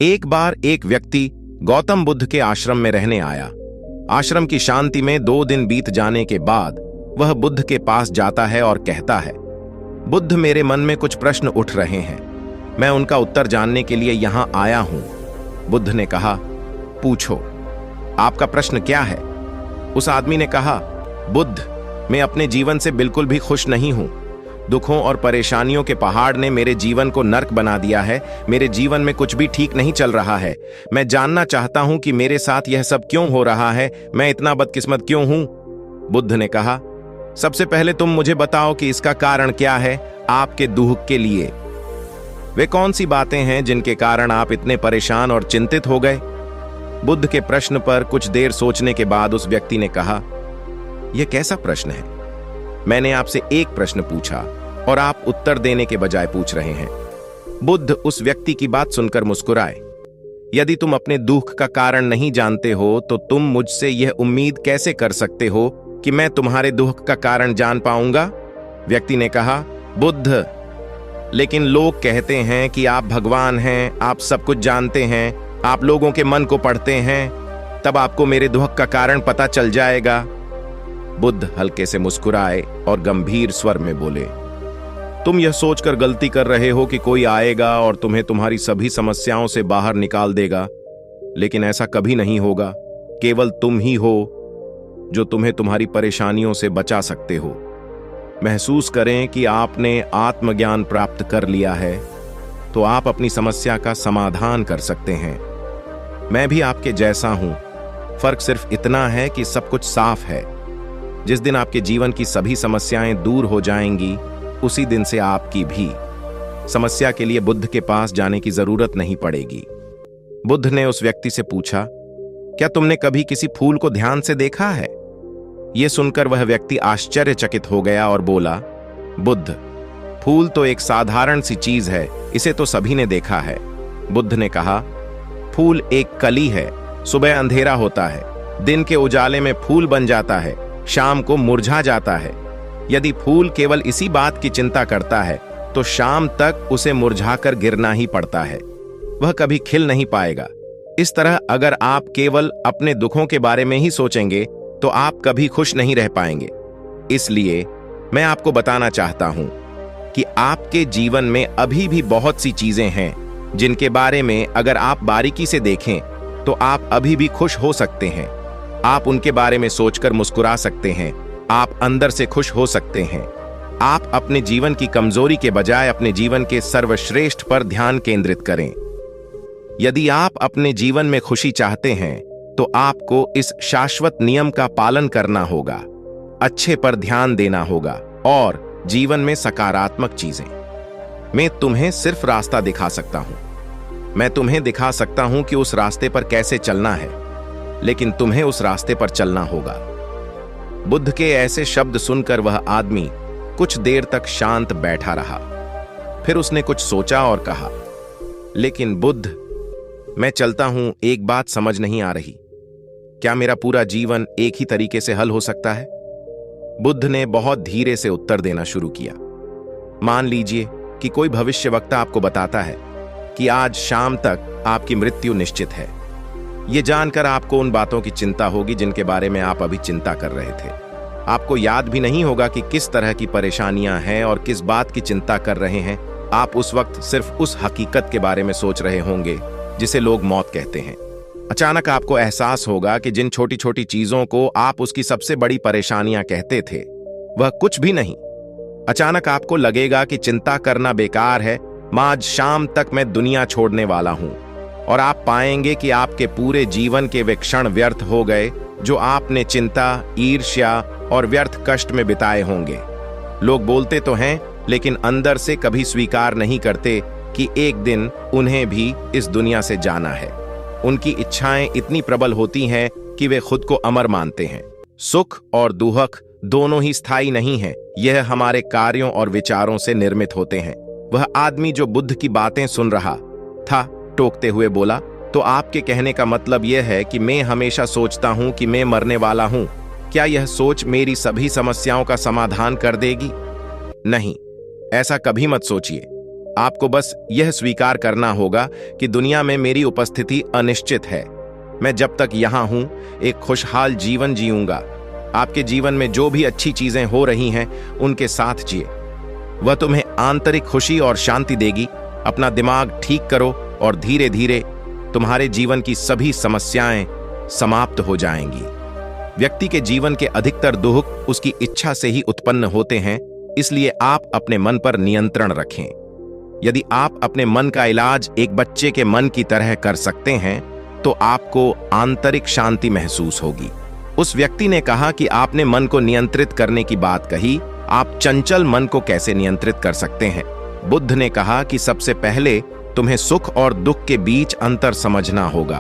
एक बार एक व्यक्ति गौतम बुद्ध के आश्रम में रहने आया। आश्रम की शांति में 2 दिन बीत जाने के बाद वह बुद्ध के पास जाता है और कहता है, बुद्ध, मेरे मन में कुछ प्रश्न उठ रहे हैं, मैं उनका उत्तर जानने के लिए यहां आया हूं। बुद्ध ने कहा, पूछो, आपका प्रश्न क्या है? उस आदमी ने कहा, बुद्ध, मैं अपने जीवन से बिल्कुल भी खुश नहीं हूं। दुखों और परेशानियों के पहाड़ ने मेरे जीवन को नर्क बना दिया है। मेरे जीवन में कुछ भी ठीक नहीं चल रहा है। मैं जानना चाहता हूं कि मेरे साथ यह सब क्यों हो रहा है, मैं इतना बदकिस्मत क्यों हूं? बुद्ध ने कहा, सबसे पहले तुम मुझे बताओ कि इसका कारण क्या है आपके दुख के लिए। वे कौन सी बातें हैं जिनके कारण आप इतने परेशान और चिंतित हो गए? बुद्ध के प्रश्न पर कुछ देर सोचने के बाद उस व्यक्ति ने कहा, यह कैसा प्रश्न है? मैंने आपसे एक प्रश्न पूछा और आप उत्तर देने के बजाय पूछ रहे हैं। बुद्ध उस व्यक्ति की बात सुनकर मुस्कुराए। यदि तुम अपने दुख का कारण नहीं जानते हो तो तुम मुझसे यह उम्मीद कैसे कर सकते हो कि मैं तुम्हारे दुख का कारण जान पाऊंगा? व्यक्ति ने कहा, बुद्ध, लेकिन लोग कहते हैं कि आप भगवान हैं, आप सब कुछ जानते हैं, आप लोगों के मन को पढ़ते हैं, तब आपको मेरे दुख का कारण पता चल जाएगा। बुद्ध हल्के से मुस्कुराए और गंभीर स्वर में बोले, तुम यह सोचकर गलती कर रहे हो कि कोई आएगा और तुम्हें तुम्हारी सभी समस्याओं से बाहर निकाल देगा, लेकिन ऐसा कभी नहीं होगा। केवल तुम ही हो जो तुम्हें तुम्हारी परेशानियों से बचा सकते हो। महसूस करें कि आपने आत्मज्ञान प्राप्त कर लिया है तो आप अपनी समस्या का समाधान कर सकते हैं। मैं भी आपके जैसा हूं, फर्क सिर्फ इतना है कि सब कुछ साफ है। जिस दिन आपके जीवन की सभी समस्याएं दूर हो जाएंगी, उसी दिन से आपकी भी समस्या के लिए बुद्ध के पास जाने की जरूरत नहीं पड़ेगी। बुद्ध ने उस व्यक्ति से पूछा, क्या तुमने कभी किसी फूल को ध्यान से देखा है? यह सुनकर वह व्यक्ति आश्चर्यचकित हो गया और बोला, बुद्ध, फूल तो एक साधारण सी चीज है, इसे तो सभी ने देखा है। बुद्ध ने कहा, फूल एक कली है। सुबह अंधेरा होता है, दिन के उजाले में फूल बन जाता है, शाम को मुरझा जाता है। यदि फूल केवल इसी बात की चिंता करता है तो शाम तक उसे मुरझाकर गिरना ही पड़ता है, वह कभी खिल नहीं पाएगा। इस तरह अगर आप केवल अपने दुखों के बारे में ही सोचेंगे तो आप कभी खुश नहीं रह पाएंगे। इसलिए मैं आपको बताना चाहता हूं कि आपके जीवन में अभी भी बहुत सी चीजें हैं जिनके बारे में अगर आप बारीकी से देखें तो आप अभी भी खुश हो सकते हैं। आप उनके बारे में सोचकर मुस्कुरा सकते हैं, आप अंदर से खुश हो सकते हैं। आप अपने जीवन की कमजोरी के बजाय अपने जीवन के सर्वश्रेष्ठ पर ध्यान केंद्रित करें। यदि आप अपने जीवन में खुशी चाहते हैं तो आपको इस शाश्वत नियम का पालन करना होगा, अच्छे पर ध्यान देना होगा और जीवन में सकारात्मक चीजें। मैं तुम्हें सिर्फ रास्ता दिखा सकता हूं, मैं तुम्हें दिखा सकता हूं कि उस रास्ते पर कैसे चलना है, लेकिन तुम्हें उस रास्ते पर चलना होगा। बुद्ध के ऐसे शब्द सुनकर वह आदमी कुछ देर तक शांत बैठा रहा। फिर उसने कुछ सोचा और कहा, लेकिन बुद्ध, मैं चलता हूं, एक बात समझ नहीं आ रही, क्या मेरा पूरा जीवन एक ही तरीके से हल हो सकता है? बुद्ध ने बहुत धीरे से उत्तर देना शुरू किया। मान लीजिए कि कोई भविष्यवक्ता आपको बताता है कि आज शाम तक आपकी मृत्यु निश्चित है। यह जानकर आपको उन बातों की चिंता होगी जिनके बारे में आप अभी चिंता कर रहे थे। आपको याद भी नहीं होगा कि किस तरह की परेशानियां हैं और किस बात की चिंता कर रहे हैं। आप उस वक्त सिर्फ उस हकीकत के बारे में सोच रहे होंगे जिसे लोग मौत कहते हैं। अचानक आपको एहसास होगा कि जिन छोटी छोटी चीजों को आप उसकी सबसे बड़ी परेशानियां कहते थे, वह कुछ भी नहीं। अचानक आपको लगेगा कि चिंता करना बेकार है, आज शाम तक मैं दुनिया छोड़ने वाला हूं। और आप पाएंगे कि आपके पूरे जीवन के वे क्षण व्यर्थ हो गए जो आपने चिंता, ईर्ष्या और व्यर्थ कष्ट में बिताए होंगे। लोग बोलते तो हैं, लेकिन अंदर से कभी स्वीकार नहीं करते कि एक दिन उन्हें भी इस दुनिया से जाना है। उनकी इच्छाएं इतनी प्रबल होती हैं कि वे खुद को अमर मानते हैं। सुख और दुख दोनों ही स्थायी नहीं हैं, यह हमारे कार्यों और विचारों से निर्मित होते हैं। वह आदमी जो बुद्ध की बातें सुन रहा था टोकते हुए बोला, तो आपके कहने का मतलब यह है कि मैं हमेशा सोचता हूं कि मैं मरने वाला हूं। क्या यह सोच मेरी सभी समस्याओं का समाधान कर देगी? नहीं, ऐसा कभी मत सोचिए। आपको बस यह स्वीकार करना होगा कि दुनिया में मेरी उपस्थिति अनिश्चित है। मैं जब तक यहां हूं एक खुशहाल जीवन जीऊंगा। आपके जीवन में जो भी अच्छी चीजें हो रही हैं उनके साथ जिए। वह तुम्हें आंतरिक खुशी और शांति देगी। अपना दिमाग ठीक करो और धीरे धीरे तुम्हारे जीवन की सभी समस्याएं समाप्त हो जाएंगी। व्यक्ति के जीवन के अधिकतर दुख उसकी इच्छा से ही उत्पन्न होते हैं, इसलिए आप अपने मन पर नियंत्रण रखें। यदि आप अपने मन का इलाज एक बच्चे के मन की तरह कर सकते हैं तो आपको आंतरिक शांति महसूस होगी। उस व्यक्ति ने कहा कि आपने मन को नियंत्रित करने की बात कही, आप चंचल मन को कैसे नियंत्रित कर सकते हैं? बुद्ध ने कहा कि सबसे पहले तुम्हें सुख और दुख के बीच अंतर समझना होगा।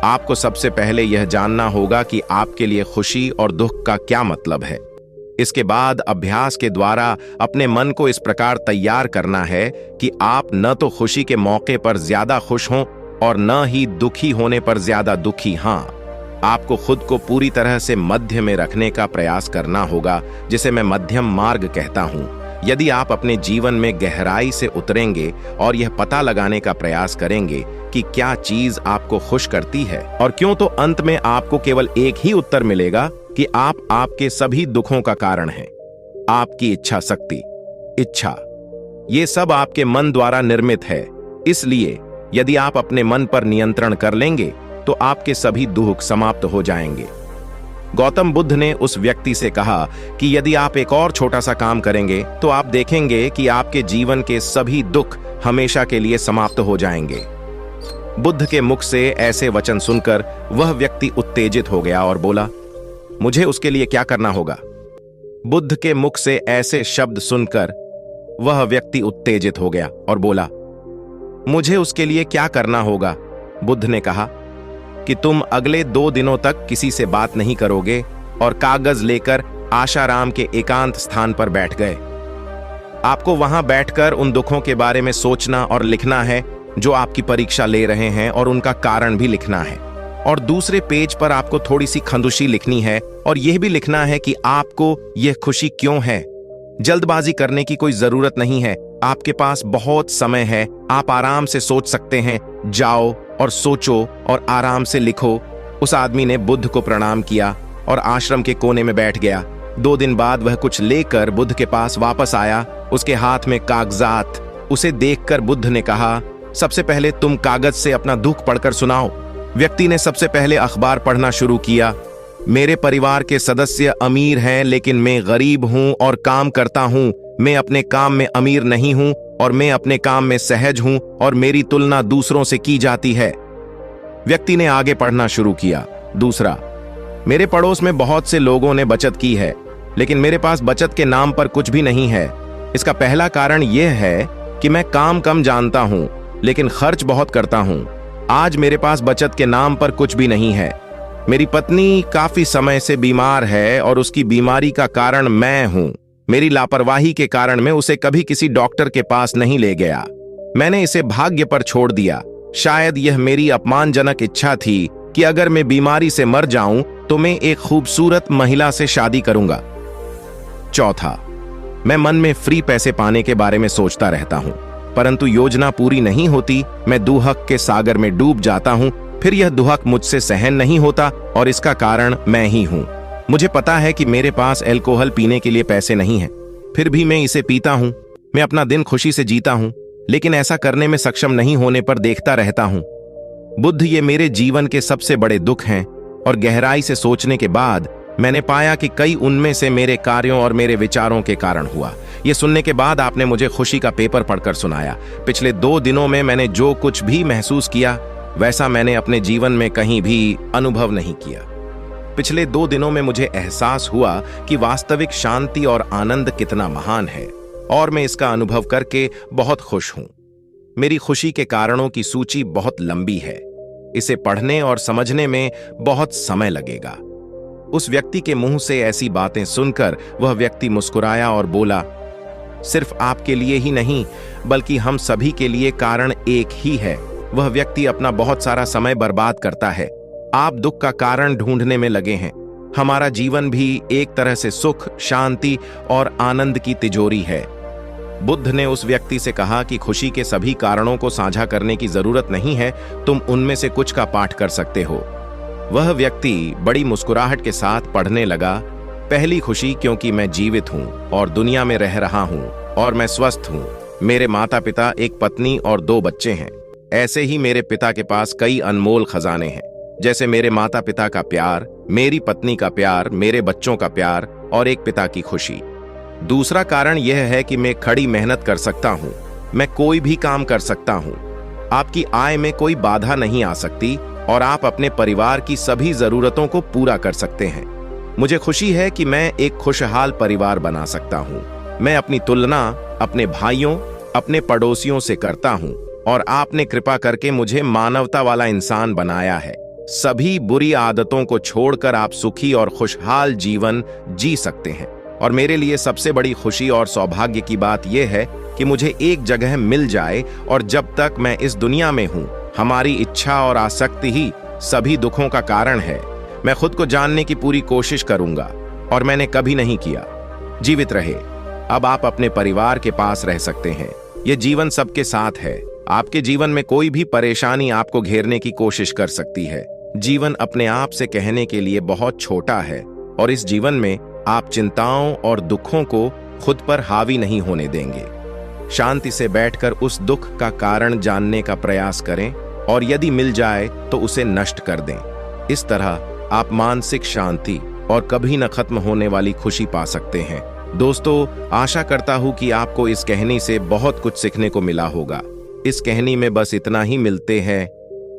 आपको सबसे पहले यह जानना होगा कि आपके लिए खुशी और दुख का क्या मतलब है। इसके बाद अभ्यास के द्वारा अपने मन को इस प्रकार तैयार करना है कि आप न तो खुशी के मौके पर ज्यादा खुश हों और न ही दुखी होने पर ज्यादा दुखी। हाँ, आपको खुद को पूरी तरह से मध्य में रखने का प्रयास करना होगा, जिसे मैं मध्यम मार्ग कहता हूं। यदि आप अपने जीवन में गहराई से उतरेंगे और यह पता लगाने का प्रयास करेंगे कि क्या चीज आपको खुश करती है और क्यों, तो अंत में आपको केवल एक ही उत्तर मिलेगा कि आप आपके सभी दुखों का कारण हैं। आपकी इच्छा शक्ति, इच्छा, ये सब आपके मन द्वारा निर्मित है। इसलिए यदि आप अपने मन पर नियंत्रण कर लेंगे तो आपके सभी दुख समाप्त हो जाएंगे। गौतम बुद्ध ने उस व्यक्ति से कहा कि यदि आप एक और छोटा सा काम करेंगे तो आप देखेंगे कि आपके जीवन के सभी दुख हमेशा के लिए समाप्त हो जाएंगे। बुद्ध के मुख से ऐसे वचन सुनकर वह व्यक्ति उत्तेजित हो गया और बोला, मुझे उसके लिए क्या करना होगा? बुद्ध के मुख से ऐसे शब्द सुनकर वह व्यक्ति उत्तेजित हो गया और बोला, मुझे उसके लिए क्या करना होगा? बुद्ध ने कहा कि तुम अगले 2 दिनों तक किसी से बात नहीं करोगे और कागज लेकर आशाराम के एकांत स्थान पर बैठ गए। आपको वहां बैठकर उन दुखों के बारे में सोचना और लिखना है जो आपकी परीक्षा ले रहे हैं, और उनका कारण भी लिखना है। और दूसरे पेज पर आपको थोड़ी सी खंदुशी लिखनी है और यह भी लिखना है कि आपको यह खुशी क्यों है। जल्दबाजी करने की कोई जरूरत नहीं है, आपके पास बहुत समय है, आप आराम से सोच सकते हैं। जाओ और सोचो और आराम से लिखो। उस आदमी ने बुद्ध को प्रणाम किया और आश्रम के कोने में बैठ गया। 2 दिन बाद वह कुछ लेकर बुद्ध के पास वापस आया, उसके हाथ में कागजात। उसे देखकर बुद्ध ने कहा, सबसे पहले तुम कागज से अपना दुख पढ़कर सुनाओ। व्यक्ति ने सबसे पहले अखबार पढ़ना शुरू किया। मेरे परिवार के सदस्य अमीर हैं, लेकिन मैं गरीब हूं और काम करता हूं। मैं अपने काम में अमीर नहीं हूं और मैं अपने काम में सहज हूं और मेरी तुलना दूसरों से की जाती है। व्यक्ति ने आगे पढ़ना शुरू किया। दूसरा, मेरे पड़ोस में बहुत से लोगों ने बचत की है, लेकिन मेरे पास बचत के नाम पर कुछ भी नहीं है। इसका पहला कारण यह है कि मैं काम कम जानता हूं, लेकिन खर्च बहुत करता हूं। आज मेरे पास बचत के नाम पर कुछ भी नहीं है। मेरी पत्नी काफी समय से बीमार है और उसकी बीमारी का कारण मैं हूं। मेरी लापरवाही के कारण मैं उसे कभी किसी डॉक्टर के पास नहीं ले गया। मैंने इसे भाग्य पर छोड़ दिया। शायद यह मेरी अपमानजनक इच्छा थी कि अगर मैं बीमारी से मर जाऊं तो मैं एक खूबसूरत महिला से शादी करूंगा। चौथा, मैं मन में फ्री पैसे पाने के बारे में सोचता रहता हूं, परंतु योजना पूरी नहीं होती। मैं दुहक के सागर में डूब जाता हूं, फिर यह दुहक मुझसे सहन नहीं होता और इसका कारण मैं ही हूं। मुझे पता है कि मेरे पास अल्कोहल पीने के लिए पैसे नहीं हैं, फिर भी मैं इसे पीता हूं। मैं अपना दिन खुशी से जीता हूं, लेकिन ऐसा करने में सक्षम नहीं होने पर देखता रहता हूं। बुद्ध, ये मेरे जीवन के सबसे बड़े दुख हैं, और गहराई से सोचने के बाद मैंने पाया कि कई उनमें से मेरे कार्यों और मेरे विचारों के कारण हुआ। ये सुनने के बाद आपने मुझे खुशी का पेपर पढ़कर सुनाया। पिछले 2 दिनों में मैंने जो कुछ भी महसूस किया वैसा मैंने अपने जीवन में कहीं भी अनुभव नहीं किया। पिछले 2 दिनों में मुझे एहसास हुआ कि वास्तविक शांति और आनंद कितना महान है, और मैं इसका अनुभव करके बहुत खुश हूं। मेरी खुशी के कारणों की सूची बहुत लंबी है। इसे पढ़ने और समझने में बहुत समय लगेगा। उस व्यक्ति के मुंह से ऐसी बातें सुनकर वह व्यक्ति मुस्कुराया और बोला, सिर्फ आपके लिए ही नहीं बल्कि हम सभी के लिए कारण एक ही है। वह व्यक्ति अपना बहुत सारा समय बर्बाद करता है। आप दुख का कारण ढूंढने में लगे हैं। हमारा जीवन भी एक तरह से सुख, शांति और आनंद की तिजोरी है। बुद्ध ने उस व्यक्ति से कहा कि खुशी के सभी कारणों को साझा करने की जरूरत नहीं है, तुम उनमें से कुछ का पाठ कर सकते हो। वह व्यक्ति बड़ी मुस्कुराहट के साथ पढ़ने लगा, पहली खुशी क्योंकि मैं जीवित हूँ और दुनिया में रह रहा हूँ और मैं स्वस्थ हूँ। मेरे माता पिता, एक पत्नी और 2 बच्चे हैं। ऐसे ही मेरे पिता के पास कई अनमोल खजाने हैं, जैसे मेरे माता पिता का प्यार, मेरी पत्नी का प्यार, मेरे बच्चों का प्यार और एक पिता की खुशी। दूसरा कारण यह है कि मैं खड़ी मेहनत कर सकता हूँ, मैं कोई भी काम कर सकता हूँ। आपकी आय में कोई बाधा नहीं आ सकती और आप अपने परिवार की सभी जरूरतों को पूरा कर सकते हैं। मुझे खुशी है कि मैं एक खुशहाल परिवार बना सकता हूँ। मैं अपनी तुलना अपने भाइयों, अपने पड़ोसियों से करता हूँ और आपने कृपा करके मुझे मानवता वाला इंसान बनाया है। सभी बुरी आदतों को छोड़कर आप सुखी और खुशहाल जीवन जी सकते हैं। और मेरे लिए सबसे बड़ी खुशी और सौभाग्य की बात यह है कि मुझे एक जगह मिल जाए और जब तक मैं इस दुनिया में हूं, हमारी इच्छा और आसक्ति ही सभी दुखों का कारण है। मैं खुद को जानने की पूरी कोशिश करूंगा और मैंने कभी नहीं किया। जीवित रहे। अब आप अपने परिवार के पास रह सकते हैं। यह जीवन सबके साथ है। आपके जीवन में कोई भी परेशानी आपको घेरने की कोशिश कर सकती है। जीवन अपने आप से कहने के लिए बहुत छोटा है और इस जीवन में आप चिंताओं और दुखों को खुद पर हावी नहीं होने देंगे। शांति से बैठकर उस दुख का कारण जानने का प्रयास करें और यदि मिल जाए तो उसे नष्ट कर दें। इस तरह आप मानसिक शांति और कभी न खत्म होने वाली खुशी पा सकते हैं। दोस्तों, आशा करता हूं कि आपको इस कहानी से बहुत कुछ सीखने को मिला होगा। इस कहानी में बस इतना ही। मिलते हैं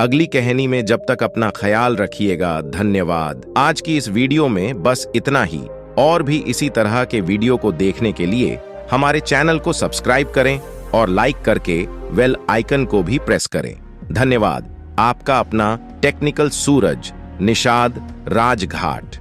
अगली कहानी में। जब तक अपना ख्याल रखिएगा। धन्यवाद। आज की इस वीडियो में बस इतना ही। और भी इसी तरह के वीडियो को देखने के लिए हमारे चैनल को सब्सक्राइब करें और लाइक करके बेल आइकन को भी प्रेस करें। धन्यवाद। आपका अपना टेक्निकल सूरज, निषाद राजघाट।